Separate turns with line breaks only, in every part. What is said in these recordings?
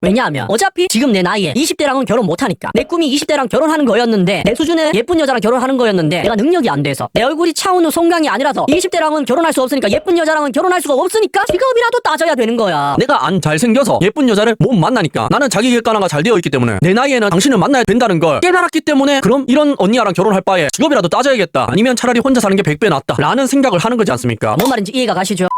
왜냐하면 어차피 지금 내 나이에 20대랑은 결혼 못하니까. 내 꿈이 20대랑 결혼하는 거였는데, 내 수준의 예쁜 여자랑 결혼하는 거였는데 내가 능력이 안 돼서, 내 얼굴이 차은우 송강이 아니라서 20대랑은 결혼할 수 없으니까, 예쁜 여자랑은 결혼할 수가 없으니까 직업이라도 따져야 되는 거야.
내가 안 잘생겨서 예쁜 여자를 못 만나니까, 나는 자기 객관화가 잘 되어 있기 때문에 내 나이에는 당신을 만나야 된다는 걸 깨달았기 때문에, 그럼 이런 언니야랑 결혼할 바에 직업이라도 따져야겠다, 아니면 차라리 혼자 사는 게 100배 낫다 라는 생각을 하는 거지 않습니까?
뭔 말인지 이해가 가시죠?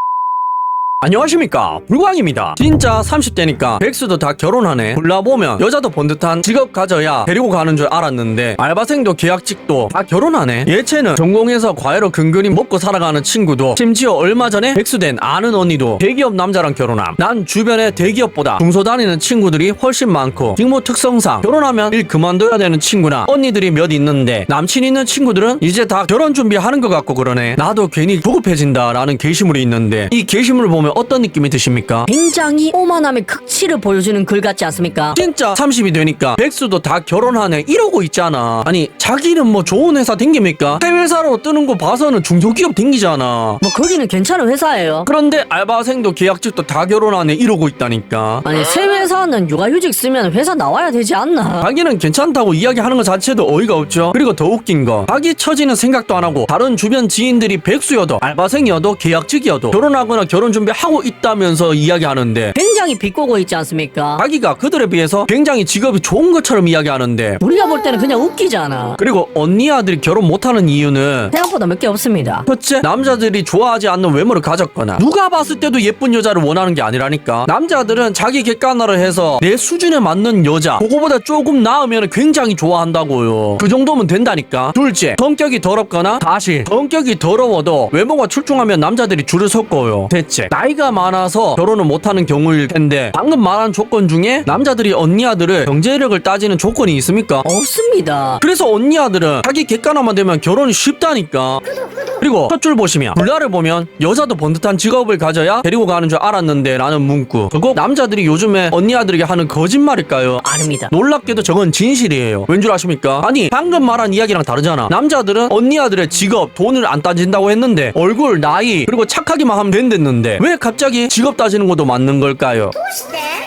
안녕하십니까, 불광입니다. 진짜 30대니까 백수도 다 결혼하네. 골라보면 여자도 본 듯한 직업 가져야 데리고 가는 줄 알았는데, 알바생도 계약직도 다 결혼하네. 예체는 전공해서 과외로 근근히 먹고 살아가는 친구도, 심지어 얼마 전에 백수된 아는 언니도 대기업 남자랑 결혼함. 난 주변에 대기업보다 중소 다니는 친구들이 훨씬 많고, 직무 특성상 결혼하면 일 그만둬야 되는 친구나 언니들이 몇 있는데, 남친 있는 친구들은 이제 다 결혼 준비하는 것 같고 그러네. 나도 괜히 조급해진다 라는 게시물이 있는데, 이 게시물을 보면 어떤 느낌이 드십니까?
굉장히 오만함의 극치를 보여주는 글 같지 않습니까?
진짜 30이 되니까 백수도 다 결혼하네 이러고 있잖아. 아니, 자기는 뭐 좋은 회사 댕깁니까? 해외사로 뜨는 거 봐서는 중소기업 댕기잖아.
뭐 거기는 괜찮은 회사예요.
그런데 알바생도 계약직도 다 결혼하네 이러고 있다니까.
아니, 새 회사는 육아휴직 쓰면 회사 나와야 되지 않나?
자기는 괜찮다고 이야기하는 것 자체도 어이가 없죠. 그리고 더 웃긴 거, 자기 처지는 생각도 안 하고 다른 주변 지인들이 백수여도 알바생이어도 계약직이어도 결혼하거나 결혼 준비하고 있다면서 이야기하는데,
굉장히 비꼬고 있지 않습니까?
자기가 그들에 비해서 굉장히 직업이 좋은 것처럼 이야기하는데,
우리가 볼 때는 그냥 웃기잖아.
그리고 언니 아들이 결혼 못하는 이유는
생각보다 몇 개 없습니다.
첫째, 남자들이 좋아하지 않는 외모를 가졌거나 누가 봤을 때도 예쁜 여자를 원하는 게 아니라니까. 남자들은 자기 객관화를 해서 내 수준에 맞는 여자, 그거보다 조금 나으면 굉장히 좋아한다고요. 그 정도면 된다니까. 둘째, 성격이 더럽거나, 사실 성격이 더러워도 외모가 출중하면 남자들이 줄을 섰고요. 셋째, 나이가 많아서 결혼을 못하는 경우일 텐데, 방금 말한 조건 중에 남자들이 언니 아들을 경제력을 따지는 조건이 있습니까?
없습니다.
그래서 언니 아들은 자기 객관화만 되면 결혼이 쉽다니까. 그리고 첫 줄 보시면, 불나를 보면 여자도 번듯한 직업을 가져야 데리고 가는 줄 알았는데 라는 문구, 그거 남자들이 요즘에 언니 아들에게 하는 거짓말일까요?
아닙니다.
놀랍게도 저건 진실이에요. 왠 줄 아십니까? 아니, 방금 말한 이야기랑 다르잖아. 남자들은 언니 아들의 직업, 돈을 안 따진다고 했는데, 얼굴, 나이, 그리고 착하기만 하면 된댔는데 왜 갑자기 직업 따지는 것도 맞는 걸까요?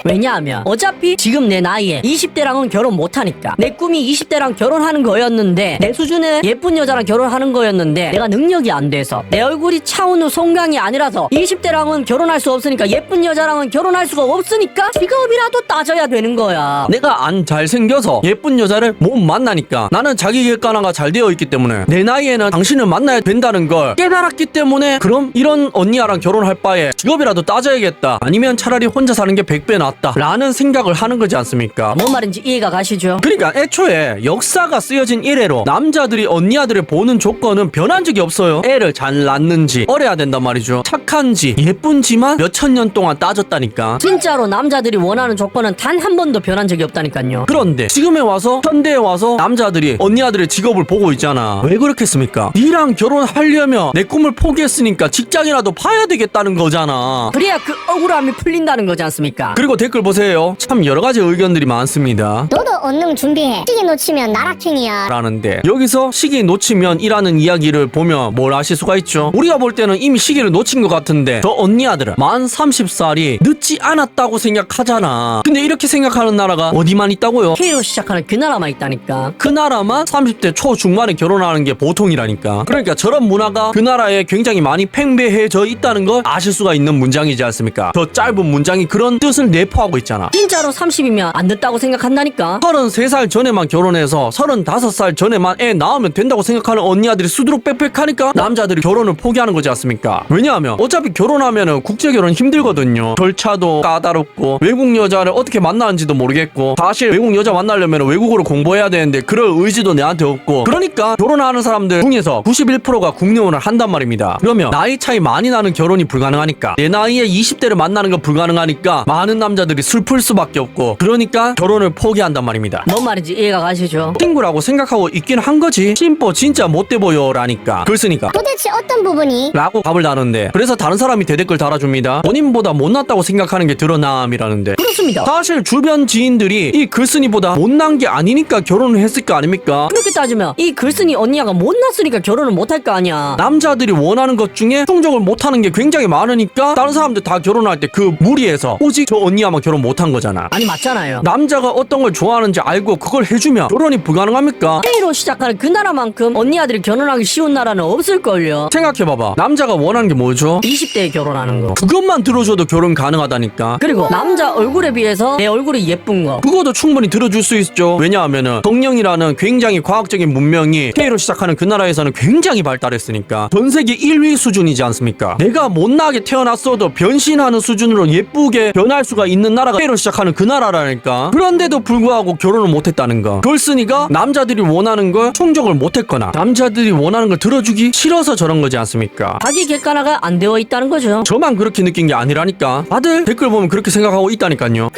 왜냐하면 어차피 지금 내 나이에 20대랑은 결혼 못하니까. 내 꿈이 20대랑 결혼하는 거였는데, 내 수준의 예쁜 여자랑 결혼하는 거였는데 내가 능력이 안 돼서, 내 얼굴이 차은우 송강이 아니라서 20대랑은 결혼할 수 없으니까, 예쁜 여자랑은 결혼할 수가 없으니까 직업이라도 따져야 되는 거야.
내가 안 잘생겨서 예쁜 여자를 못 만나니까, 나는 자기 객관화가 잘 되어 있기 때문에 내 나이에는 당신을 만나야 된다는 걸 깨달았기 때문에, 그럼 이런 언니야랑 결혼할 바에 직업이라도 따져야겠다, 아니면 차라리 혼자 사는 게 100배 낫다 라는 생각을 하는 거지 않습니까?
뭔 말인지 이해가 가시죠?
그러니까 애초에 역사가 쓰여진 이래로 남자들이 언니 아들을 보는 조건은 변한 적이 없어요. 애를 잘 낳는지, 어려야 된단 말이죠. 착한지, 예쁜지만 몇천 년 동안 따졌다니까.
진짜로 남자들이 원하는 조건은 단 한 번도 변한 적이 없다니까요.
그런데 지금에 와서, 현대에 와서 남자들이 언니 아들의 직업을 보고 있잖아. 왜 그렇겠습니까? 니랑 결혼하려면 내 꿈을 포기했으니까 직장이라도 봐야 되겠다는 거잖아.
그래야 그 억울함이 풀린다는 거지 않습니까?
그리고 댓글 보세요. 참 여러가지 의견들이 많습니다.
너도 얼른 준비해. 시기 놓치면 나락행이야.
라는데, 여기서 시기 놓치면 이라는 이야기를 보면 뭘 아실 수가 있죠? 우리가 볼 때는 이미 시기를 놓친 것 같은데, 저 언니 아들은 만 30살이 늦지 않았다고 생각하잖아. 근데 이렇게 생각하는 나라가 어디만 있다고요?
K로 시작하는 그 나라만 있다니까.
그 나라만 30대 초중반에 결혼하는 게 보통이라니까. 그러니까 저런 문화가 그 나라에 굉장히 많이 팽배해져 있다는 걸 아실 수가 있는 문장이지 않습니까? 저 짧은 문장이 그런 뜻을 내포하고 있잖아.
진짜로 30이면 안 늦다고 생각한다니까.
33살 전에만 결혼해서 35살 전에만 애 낳으면 된다고 생각하는 언니 아들이 수두룩 빽빽하니까 남자들이 결혼을 포기하는 거지 않습니까? 왜냐하면 어차피 결혼하면은 국제결혼 힘들거든요. 절차도 까다롭고, 외국 여자를 어떻게 만나는지도 모르겠고, 사실 외국 여자 만나려면 외국어를 공부해야 되는데 그럴 의지도 내한테 없고, 그러니까 결혼하는 사람들 중에서 91%가 국내혼을 한단 말입니다. 그러면 나이 차이 많이 나는 결혼이 불가능하니까, 내 나이에 20대를 만나는 거 불가능하니까 많은 남자들이 슬플 수밖에 없고, 그러니까 결혼을 포기한단 말입니다. 말입니다.
뭔 말인지 이해가 가시죠?
친구라고 생각하고 있긴 한 거지. 심보 진짜 못돼 보여라니까. 글 쓰니까
도대체 어떤 부분이?
라고 답을 다는데, 그래서 다른 사람이 대댓글 달아줍니다. 본인보다 못났다고 생각하는 게 드러남이라는데,
그렇습니다.
사실 주변 지인들이 이 글쓴이보다 못난 게 아니니까 결혼을 했을 거 아닙니까?
그렇게 따지면 이 글쓴이 언니가 못났으니까 결혼을 못할 거 아니야.
남자들이 원하는 것 중에 충족을 못하는 게 굉장히 많으니까 다른 사람들 다 결혼할 때 그 무리해서 오직 저 언니야만 결혼 못한 거잖아.
아니 맞잖아요.
남자가 어떤 걸 좋아하는지 알고 그걸 해주면 결혼이 불가능합니까?
K로 시작하는 그 나라만큼 언니 아들이 결혼하기 쉬운 나라는 없을걸요.
생각해봐봐. 남자가 원하는 게 뭐죠?
20대에 결혼하는 거.
그것만 들어줘도 결혼 가능하다니까.
그리고 남자 얼굴에 비해서 내 얼굴이 예쁜 거.
그것도 충분히 들어줄 수 있죠. 왜냐하면은 성령이라는 굉장히 과학적인 문명이 K로 시작하는 그 나라에서는 굉장히 발달했으니까 전 세계 1위 수준이지 않습니까? 내가 못나게 태어났어도 변신하는 수준으로 예쁘게 변할 수가 있는 나라가 K로 시작하는 그 나라라니까. 그런데도 불구하고 결혼을 못했다는 거. 글쓴이가 남자들이 원하는 걸 충족을 못했거나 남자들이 원하는 걸 들어주기 싫어서 저런 거지 않습니까?
자기 객관화가 안 되어 있다는 거죠.
저만 그렇게 느낀 게 아니라니까. 다들 댓글 보면 그렇게 생각하고 있다니까요.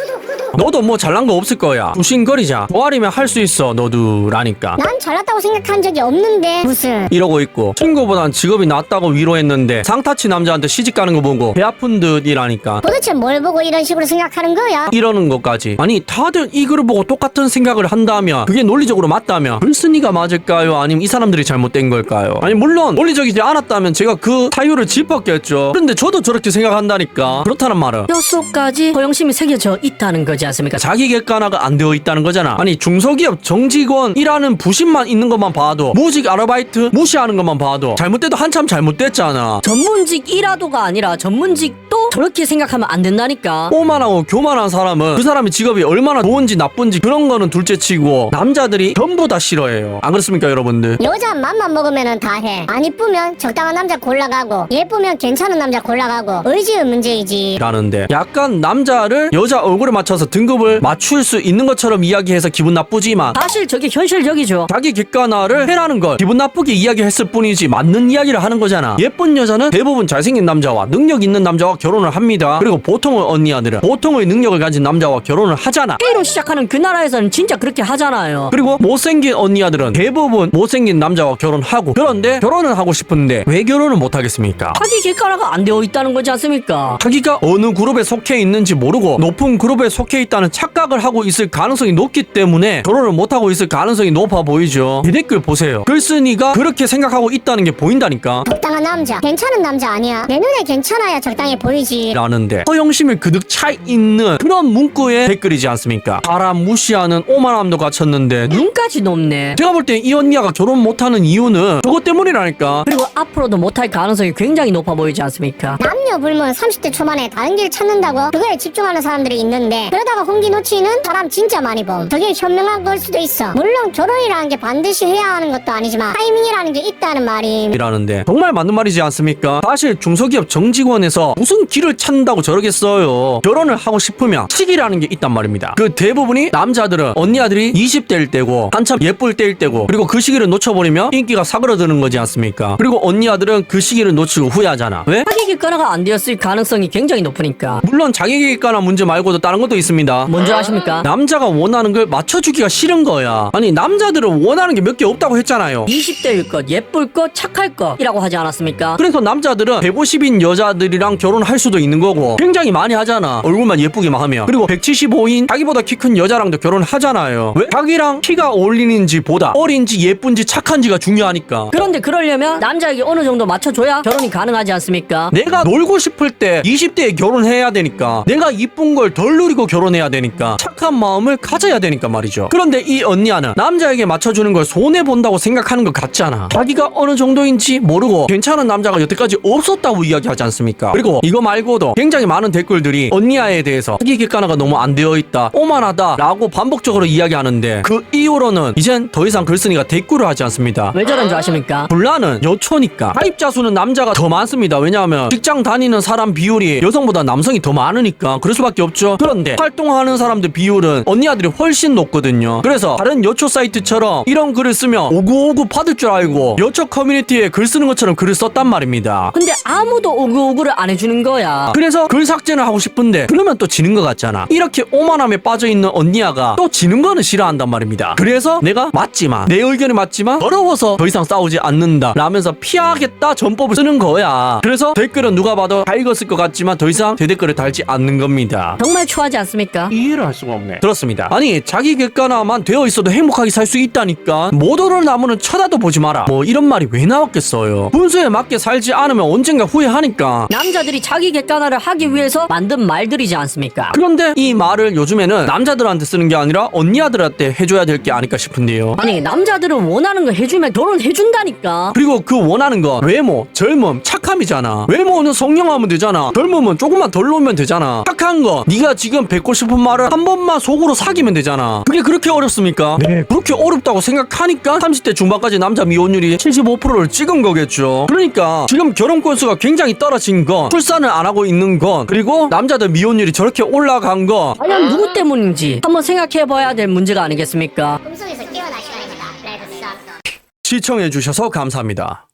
너도 뭐 잘난 거 없을 거야. 부신거리자. 동아리면 할 수 있어 너도 라니까.
난 잘났다고 생각한 적이 없는데 무슨.
이러고 있고, 친구보단 직업이 낫다고 위로했는데 상타치 남자한테 시집 가는 거 보고 배 아픈 듯이라니까.
도대체 뭘 보고 이런 식으로 생각하는 거야?
이러는 것까지. 아니 다들 이 글을 보고 똑같은 생각을 한다면, 그게 논리적으로 맞다면 글쓴이가 맞을까요? 아니면 이 사람들이 잘못된 걸까요? 아니 물론 논리적이지 않았다면 제가 그 사유를 짚었겠죠. 그런데 저도 저렇게 생각한다니까. 그렇다는 말은
뼛속까지 허영심이 새겨져 있다는 거지 않습니까?
자기 객관화가 안 되어 있다는 거잖아. 아니 중소기업 정직원이라는 부심만 있는 것만 봐도, 무직 아르바이트 무시하는 것만 봐도 잘못돼도 한참 잘못됐잖아.
전문직 1화도가 아니라 전문직도 저렇게 생각하면 안 된다니까.
오만하고 교만한 사람은 그 사람의 직업이 얼마나 좋은지 나쁜지 그런 거는 둘째치고 남자들이 전부 다 싫어해요. 안 그렇습니까 여러분들?
여자 맘만 먹으면 다 해. 안 이쁘면 적당한 남자 골라가고 예쁘면 괜찮은 남자 골라가고 의지의 문제이지.
라는데, 약간 남자를 여자 얼굴에 맞춰서 등급을 맞출 수 있는 것처럼 이야기해서 기분 나쁘지만
사실 저게 현실적이죠.
자기 객관화를 해라는 걸 기분 나쁘게 이야기했을 뿐이지 맞는 이야기를 하는 거잖아. 예쁜 여자는 대부분 잘생긴 남자와 능력 있는 남자와 결혼을 합니다. 그리고 보통의 언니아들은 보통의 능력을 가진 남자와 결혼을 하잖아.
K로 시작하는 그 나라에서는 진짜 그렇게 하잖아요.
그리고 못생긴 언니아들은 대부분 못생긴 남자와 결혼하고, 그런데 결혼을 하고 싶은데 왜 결혼을 못 하겠습니까?
자기 객관화가 안 되어 있다는 거지 않습니까?
자기가 어느 그룹에 속해 있는지 모르고 높은 그룹에 속해 있다는 착각을 하고 있을 가능성이 높기 때문에 결혼을 못하고 있을 가능성이 높아 보이죠. 이 댓글 보세요. 글쓴이가 그렇게 생각하고 있다는 게 보인다니까.
적당한 남자, 괜찮은 남자 아니야. 내 눈에 괜찮아야 적당해 보이지.
라는데 허영심이 그득 차 있는 그런 문구의 댓글이지 않습니까? 사람 무시하는 오만함도 갖췄는데
눈까지 높네.
제가 볼 때 이 언니가 결혼 못하는 이유는 저것 때문이라니까.
그리고 앞으로도 못할 가능성이 굉장히 높아 보이지 않습니까?
남녀 불문 30대 초반에 다른 길 찾는다고 그거에 집중하는 사람들이 있는데, 그러다가 홍기 놓치는 사람 진짜 많이 봄. 저게 현명한 걸 수도 있어. 물론 결혼이라는 게 반드시 해야 하는 것도 아니지만 타이밍이라는 게 있다는 말임.
이라는데 정말 맞는 말이지 않습니까? 사실 중소기업 정직원에서 무슨 길을 찾는다고 저러겠어요. 결혼을 하고 싶으면 시기라는 게 있단 말입니다. 그 대부분이 남자들은 언니아들이 20대일 때고 한참 예쁠 때일 때고, 그리고 그 시기를 놓쳐버리면 인기가 사그러드는 거지 않습니까? 그리고 언니아들은 그 시기를 놓치고 후회하잖아. 왜?
자기 객관화가 안 되었을 가능성이 굉장히 높으니까.
물론 자기객관화 문제 말고도 다른 것도 있습니다.
뭔지 아십니까?
남자가 원하는 걸 맞춰주기가 싫은 거야. 아니 남자들은 원하는 게 몇 개 없다고 했잖아요.
20대일 것, 예쁠 것, 착할 것이라고 하지 않았습니까?
그래서 남자들은 150인 여자들이랑 결혼할 수도 있는 거고, 굉장히 많이 하잖아. 얼굴만 예쁘기만 하면. 그리고 175인 자기보다 키 큰 여자랑도 결혼하잖아요. 왜? 자기랑 키가 어울리는지 보다 어린지 예쁜지 착한지가 중요하니까.
그런데 그러려면 남자에게 어느 정도 맞춰줘야 결혼이 가능하지 않습니까?
내가 놀고 싶을 때 20대에 결혼해야 되니까, 내가 이쁜 걸 덜 누리고 결혼해야 되니까 착한 마음을 가져야 되니까 말이죠. 그런데 이 언니아는 남자에게 맞춰주는 걸 손해본다고 생각하는 것 같잖아. 자기가 어느 정도인지 모르고 괜찮은 남자가 여태까지 없었다고 이야기하지 않습니까? 그리고 이거 말고도 굉장히 많은 댓글들이 언니아에 대해서 자기 객관화가 너무 안 되어 있다, 오만하다 라고 반복적으로 이야기하는데, 그 이후로는 이젠 더 이상 글쓴이가 댓글을 하지 않습니다.
왜 저런 줄 아십니까?
분란은 여초니까. 가입자 수는 남자가 더 많습니다. 왜냐하면 직장 다니는 사람 비율이 여성보다 남성이 더 많으니까 그럴 수밖에 없죠. 그런데 활동하는 사람들 비율은 언니아들이 훨씬 높거든요. 그래서 다른 여초 사이트처럼 이런 글을 쓰면 오구오구 받을 줄 알고 여초 커뮤니티에 글 쓰는 것처럼 글을 썼단 말입니다.
근데 아무도 오구오구를 안 해주는 거야.
거야. 그래서 글 삭제를 하고 싶은데 그러면 또 지는 것 같잖아. 이렇게 오만함에 빠져있는 언니야가 또 지는 거는 싫어한단 말입니다. 그래서 내가 맞지만 내 의견이 맞지만 더러워서 더 이상 싸우지 않는다 라면서 피하겠다 전법을 쓰는 거야. 그래서 댓글은 누가 봐도 다 읽었을 것 같지만 더 이상 제 댓글을 달지 않는 겁니다.
정말 추하지 않습니까?
이해를 할 수가 없네.
그렇습니다. 아니 자기 객관화만 되어 있어도 행복하게 살 수 있다니까. 못 오를 나무는 쳐다도 보지 마라. 뭐 이런 말이 왜 나왔겠어요. 분수에 맞게 살지 않으면 언젠가 후회하니까.
남자들이 자기 객관화를 하기 위해서 만든 말들이지 않습니까?
그런데 이 말을 요즘에는 남자들한테 쓰는 게 아니라 언니아들한테 해줘야 될 게 아닐까 싶은데요.
아니 남자들은 원하는 거 해주면 결혼해준다니까.
그리고 그 원하는 건 외모, 젊음, 착함이잖아. 외모는 성형하면 되잖아. 젊음은 조금만 덜 놓으면 되잖아. 착한 거 네가 지금 뱉고 싶은 말을 한 번만 속으로 사귀면 되잖아. 그게 그렇게 어렵습니까? 네, 그렇게 어렵다고 생각하니까 30대 중반까지 남자 미혼율이 75%를 찍은 거겠죠. 그러니까 지금 결혼 건수가 굉장히 떨어진 건, 출산을 안 하고 있는 건, 그리고 남자들 미혼율이 저렇게 올라간 건
과연 누구 때문인지 한번 생각해봐야 될 문제가 아니겠습니까?
꿈속에서 깨어나 시간입니다. 레드 썬.
시청해주셔서 감사합니다.